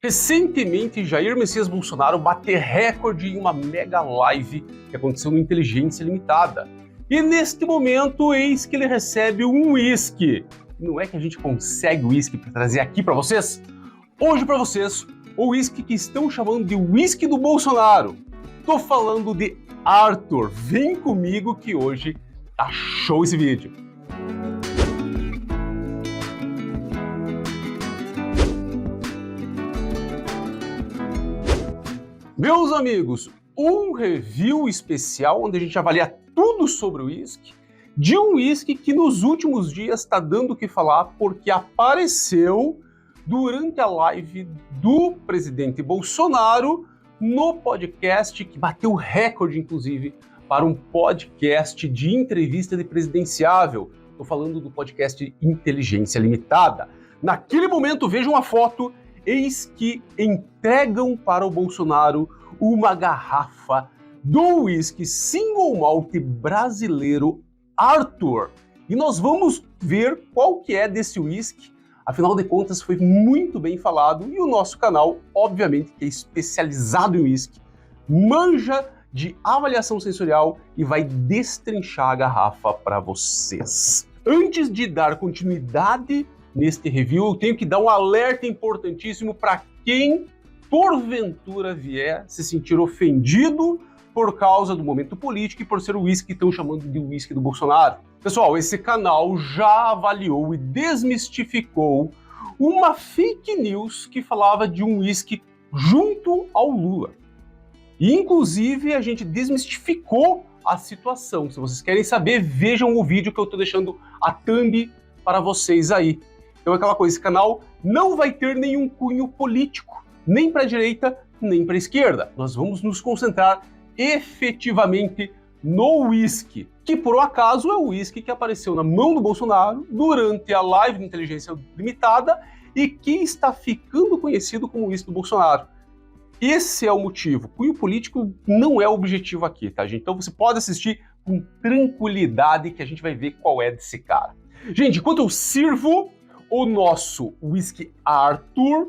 Recentemente, Jair Messias Bolsonaro bateu recorde em uma mega live que aconteceu no Inteligência Limitada. E neste momento, eis que ele recebe um uísque. Não é que a gente consegue o uísque para trazer aqui para vocês? Hoje para vocês, o uísque que estão chamando de uísque do Bolsonaro. Tô falando de Arthur. Vem comigo que hoje tá show esse vídeo. Meus amigos, um review especial onde a gente avalia tudo sobre o uísque, de um uísque que nos últimos dias está dando o que falar porque apareceu durante a live do presidente Bolsonaro no podcast que bateu recorde, inclusive, para um podcast de entrevista de presidenciável. Estou falando do podcast Inteligência Limitada. Naquele momento, vejam a foto. Eis que entregam para o Bolsonaro uma garrafa do uísque single malt brasileiro Arthur. E nós vamos ver qual que é desse uísque. Afinal de contas, foi muito bem falado e o nosso canal, obviamente, que é especializado em uísque, manja de avaliação sensorial e vai destrinchar a garrafa para vocês. Antes de dar continuidade neste review, eu tenho que dar um alerta importantíssimo para quem, porventura, vier se sentir ofendido por causa do momento político e por ser o uísque que estão chamando de uísque do Bolsonaro. Pessoal, esse canal já avaliou e desmistificou uma fake news que falava de um uísque junto ao Lula. E, inclusive, a gente desmistificou a situação. Se vocês querem saber, vejam o vídeo que eu estou deixando a thumb para vocês aí. Então é aquela coisa, esse canal não vai ter nenhum cunho político, nem para a direita, nem para a esquerda. Nós vamos nos concentrar efetivamente no uísque, que por um acaso é o uísque que apareceu na mão do Bolsonaro durante a live de Inteligência Limitada e que está ficando conhecido como uísque do Bolsonaro. Esse é o motivo. Cunho político não é o objetivo aqui, tá, gente? Então você pode assistir com tranquilidade que a gente vai ver qual é desse cara. Gente, enquanto eu sirvo o nosso whisky Arthur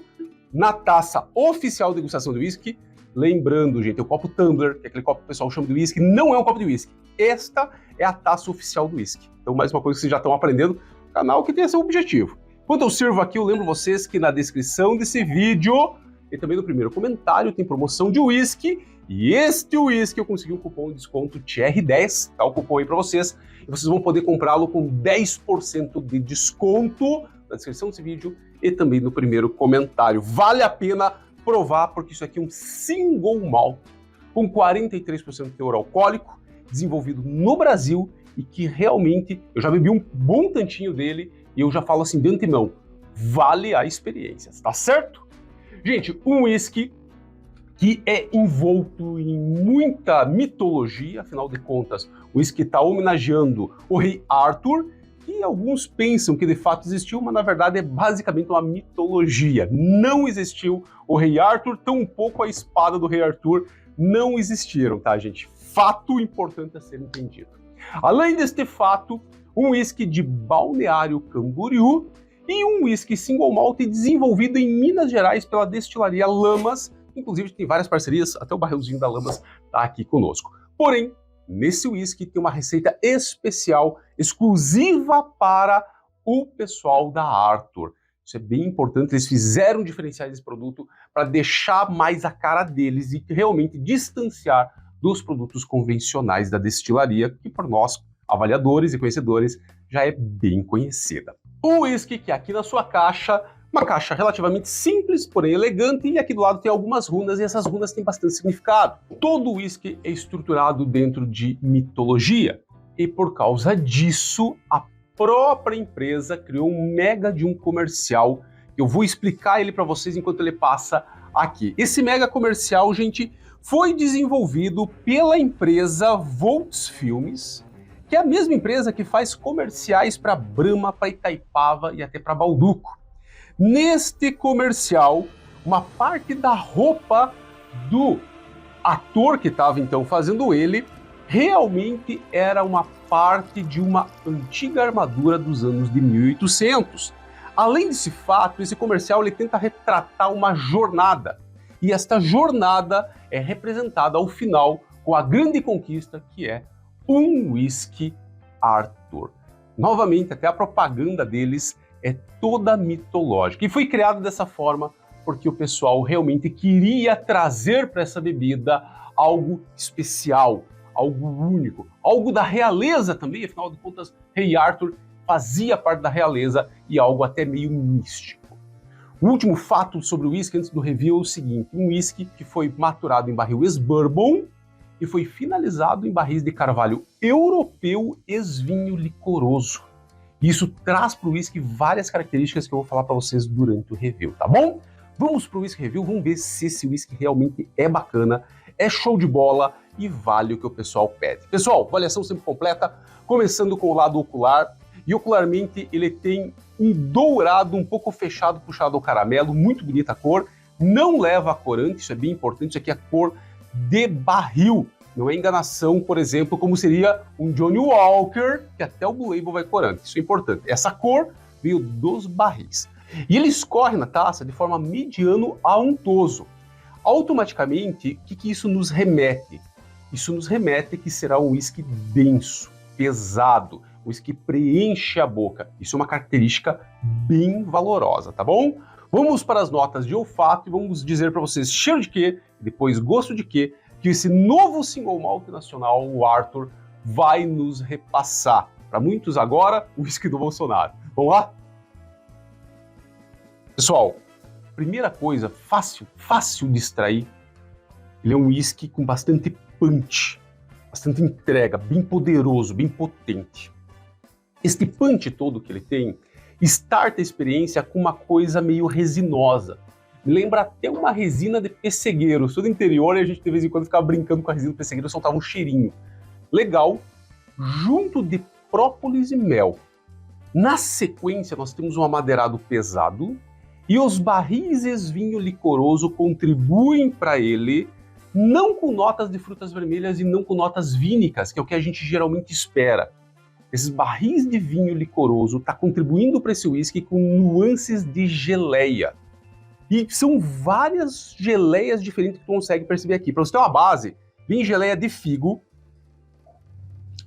na taça oficial de degustação de whisky. Lembrando, gente, o copo tumbler, que é aquele copo que o pessoal chama de whisky, não é um copo de whisky. Esta é a taça oficial do whisky. Então, mais uma coisa que vocês já estão aprendendo, canal que tem esse objetivo. Enquanto eu sirvo aqui, eu lembro vocês que na descrição desse vídeo e também no primeiro comentário tem promoção de whisky. E este whisky eu consegui um cupom de desconto TR10, tá o cupom aí para vocês. E vocês vão poder comprá-lo com 10% de desconto na descrição desse vídeo e também no primeiro comentário. Vale a pena provar, porque isso aqui é um single malt com 43% de teor alcoólico, desenvolvido no Brasil e que realmente, eu já bebi um bom tantinho dele e eu já falo assim de antemão, vale a experiência, tá certo? Gente, um whisky que é envolto em muita mitologia, afinal de contas, o whisky está homenageando o rei Arthur, que alguns pensam que de fato existiu, mas na verdade é basicamente uma mitologia. Não existiu o rei Arthur, tampouco a espada do rei Arthur não existiram, tá, gente? Fato importante a ser entendido. Além deste fato, um whisky de Balneário Camboriú e um whisky single malt desenvolvido em Minas Gerais pela destilaria Lamas. Inclusive tem várias parcerias, até o barrilzinho da Lamas está aqui conosco. Porém, nesse whisky tem uma receita especial, exclusiva para o pessoal da Arthur. Isso é bem importante, eles fizeram diferenciais desse produto para deixar mais a cara deles e realmente distanciar dos produtos convencionais da destilaria, que por nós, avaliadores e conhecedores, já é bem conhecida. O whisky que aqui na sua caixa, uma caixa relativamente simples, porém elegante, e aqui do lado tem algumas runas, e essas runas têm bastante significado. Todo whisky é estruturado dentro de mitologia, e por causa disso, a própria empresa criou um mega de um comercial. Eu vou explicar ele para vocês enquanto ele passa aqui. Esse mega comercial, gente, foi desenvolvido pela empresa Volts Filmes, que é a mesma empresa que faz comerciais para Brahma, para Itaipava e até para Bauducco. Neste comercial, uma parte da roupa do ator que estava então fazendo ele realmente era uma parte de uma antiga armadura dos anos de 1800. Além desse fato, esse comercial ele tenta retratar uma jornada. E esta jornada é representada ao final com a grande conquista que é um whisky Arthur. Novamente, até a propaganda deles é toda mitológica. E foi criado dessa forma porque o pessoal realmente queria trazer para essa bebida algo especial, algo único, algo da realeza também, afinal de contas, Rei Arthur fazia parte da realeza e algo até meio místico. O último fato sobre o whisky antes do review é o seguinte: um whisky que foi maturado em barril ex-bourbon e foi finalizado em barris de carvalho europeu ex-vinho licoroso. Isso traz para o whisky várias características que eu vou falar para vocês durante o review, tá bom? Vamos para o whisky review, vamos ver se esse whisky realmente é bacana, é show de bola e vale o que o pessoal pede. Pessoal, avaliação sempre completa, começando com o lado ocular. E ocularmente ele tem um dourado um pouco fechado, puxado ao caramelo, muito bonita a cor, não leva corante, isso é bem importante, isso aqui é a cor de barril, não é enganação, por exemplo, como seria um Johnny Walker, que até o Blue Label vai corante, isso é importante. Essa cor veio dos barris. E ele escorre na taça de forma mediano a untoso. Automaticamente, o que isso nos remete? Isso nos remete que será um whisky denso, pesado, um whisky preenche a boca. Isso é uma característica bem valorosa, tá bom? Vamos para as notas de olfato e vamos dizer para vocês cheiro de quê, depois gosto de quê, que esse novo single malt nacional, o Arthur, vai nos repassar. Para muitos agora, o whisky do Bolsonaro. Vamos lá? Pessoal, primeira coisa, fácil de extrair, ele é um whisky com bastante punch, bastante entrega, bem poderoso, bem potente. Este punch todo que ele tem, starta a experiência com uma coisa meio resinosa. Me lembra até uma resina de pessegueiro. Eu sou do interior e a gente de vez em quando ficava brincando com a resina de pessegueiro e soltava um cheirinho. Legal, junto de própolis e mel. Na sequência, nós temos um amadeirado pesado e os barris ex-vinho licoroso contribuem para ele, não com notas de frutas vermelhas e não com notas vínicas, que é o que a gente geralmente espera. Esses barris de vinho licoroso estão contribuindo para esse whisky com nuances de geleia. E são várias geleias diferentes que tu consegue perceber aqui. Para você ter uma base, vem geleia de figo.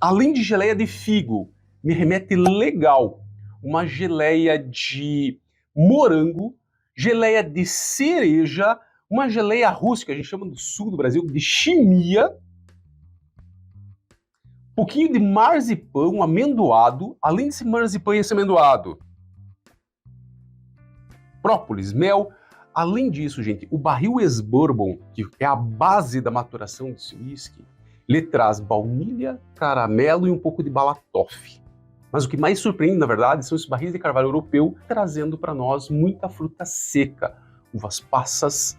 Além de geleia de figo, me remete legal uma geleia de morango, geleia de cereja, uma geleia rústica, a gente chama no sul do Brasil de chimia, um pouquinho de marzipan, um amendoado, além desse marzipan e esse amendoado, própolis, mel. Além disso, gente, o barril ex-bourbon, que é a base da maturação desse whisky, ele traz baunilha, caramelo e um pouco de bala-toffee. Mas o que mais surpreende, na verdade, são esses barris de carvalho europeu trazendo para nós muita fruta seca, uvas passas,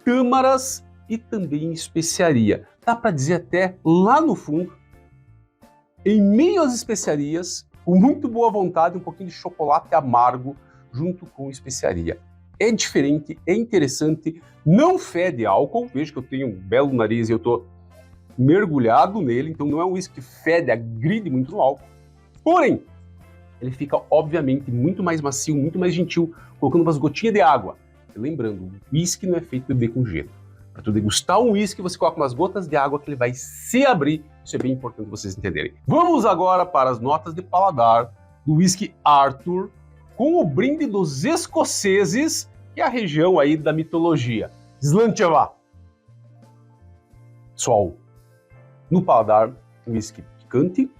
tâmaras e também especiaria. Dá para dizer até lá no fundo, em meio às especiarias, com muito boa vontade, um pouquinho de chocolate amargo junto com especiaria. É diferente, é interessante, não fede álcool. Veja que eu tenho um belo nariz e eu estou mergulhado nele, então não é um whisky que fede, agride muito no álcool. Porém, ele fica, obviamente, muito mais macio, muito mais gentil, colocando umas gotinhas de água. E lembrando, o whisky não é feito de beber com gelo. Para tu degustar um whisky, você coloca umas gotas de água que ele vai se abrir. Isso é bem importante vocês entenderem. Vamos agora para as notas de paladar do whisky Arthur, com o brinde dos escoceses, que é a região aí da mitologia. Slanteva. Pessoal, no paladar, um whisky picante.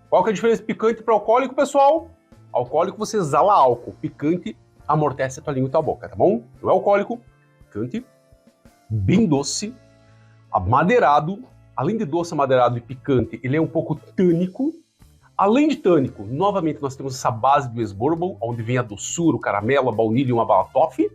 Qual que é a diferença de picante para alcoólico, pessoal? Alcoólico você exala álcool, picante amortece a tua língua e tua boca, tá bom? Não é alcoólico, picante, bem doce, amadeirado. Além de doce, amadeirado e picante, ele é um pouco tânico. Além de tânico, novamente nós temos essa base do ex-bourbon, onde vem a doçura, o caramelo, a baunilha e uma bala-toffee.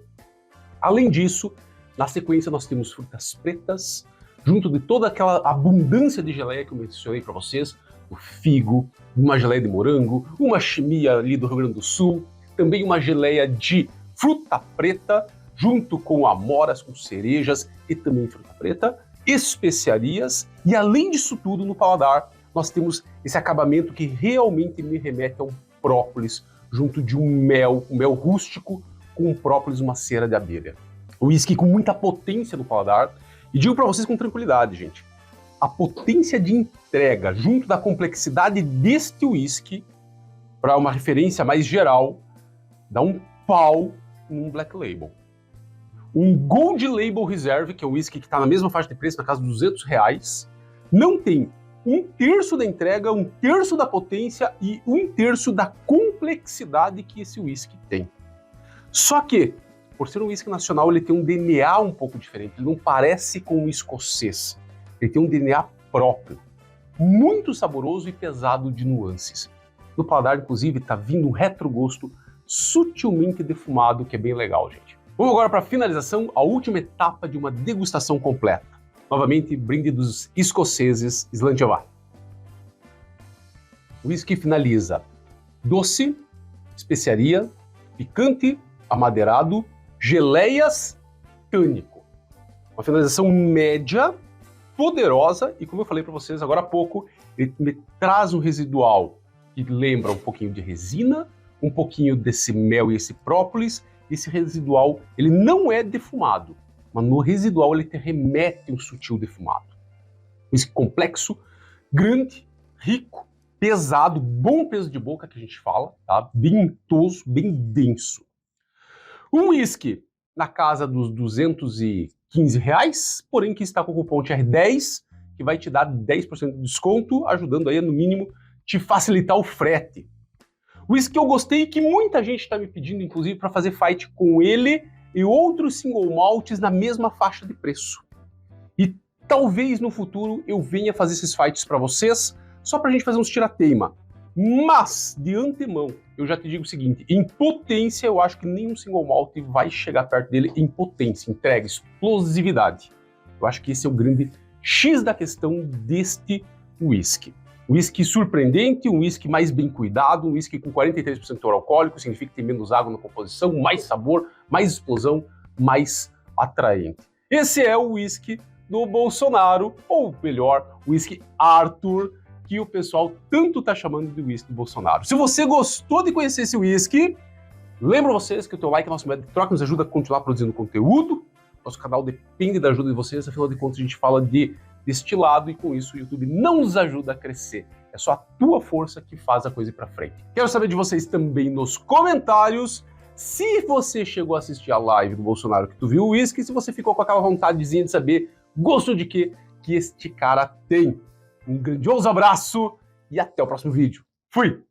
Além disso, na sequência nós temos frutas pretas, junto de toda aquela abundância de geleia que eu mencionei para vocês, o figo, uma geleia de morango, uma chimia ali do Rio Grande do Sul, também uma geleia de fruta preta, junto com amoras, com cerejas e também fruta preta, especiarias, e além disso tudo, no paladar, nós temos esse acabamento que realmente me remete ao própolis, junto de um mel rústico com um própolis, uma cera de abelha. Um whisky com muita potência no paladar. E digo para vocês com tranquilidade, gente, a potência de entrega junto da complexidade deste whisky, para uma referência mais geral, dá um pau num Black Label. Um Gold Label Reserve, que é um whisky que está na mesma faixa de preço, na casa dos R$200, não tem 1/3 da entrega, 1/3 da potência e 1/3 da complexidade que esse whisky tem. Só que, por ser um whisky nacional, ele tem um DNA um pouco diferente. Ele não parece com um escocês. Ele tem um DNA próprio, muito saboroso e pesado de nuances. No paladar, inclusive, está vindo um retrogosto sutilmente defumado, que é bem legal, gente. Vamos agora para a finalização, a última etapa de uma degustação completa. Novamente, brinde dos escoceses Slantiavá. O whisky finaliza doce, especiaria, picante, amadeirado, geleias, tânico. Uma finalização média, poderosa e, como eu falei para vocês agora há pouco, ele me traz um residual que lembra um pouquinho de resina, um pouquinho desse mel e esse própolis. Esse residual, ele não é defumado, mas no residual ele te remete um sutil defumado. Whisky complexo, grande, rico, pesado, bom peso de boca que a gente fala, tá? Bem untoso, bem denso. Um whisky na casa dos R$215, porém que está com o cupom TR10, que vai te dar 10% de desconto, ajudando aí a, no mínimo, te facilitar o frete. O whisky que eu gostei e que muita gente está me pedindo, inclusive, para fazer fight com ele e outros single malts na mesma faixa de preço. E talvez no futuro eu venha fazer esses fights para vocês, só para a gente fazer uns tira-teima. Mas, de antemão, eu já te digo o seguinte, em potência eu acho que nenhum single malt vai chegar perto dele em potência, entrega, explosividade. Eu acho que esse é o grande X da questão deste whisky. Um whisky surpreendente, um whisky mais bem cuidado, um whisky com 43% de teor alcoólico, significa que tem menos água na composição, mais sabor, mais explosão, mais atraente. Esse é o whisky do Bolsonaro, ou melhor, o whisky Arthur, que o pessoal tanto está chamando de whisky do Bolsonaro. Se você gostou de conhecer esse whisky, lembro vocês que o teu like, nosso método de troca, nos ajuda a continuar produzindo conteúdo. Nosso canal depende da ajuda de vocês, afinal de contas a gente fala de destilado e com isso o YouTube não nos ajuda a crescer. É só a tua força que faz a coisa ir pra frente. Quero saber de vocês também nos comentários se você chegou a assistir a live do Bolsonaro que tu viu o whisky, se você ficou com aquela vontadezinha de saber gosto de que este cara tem. Um grandioso abraço e até o próximo vídeo. Fui!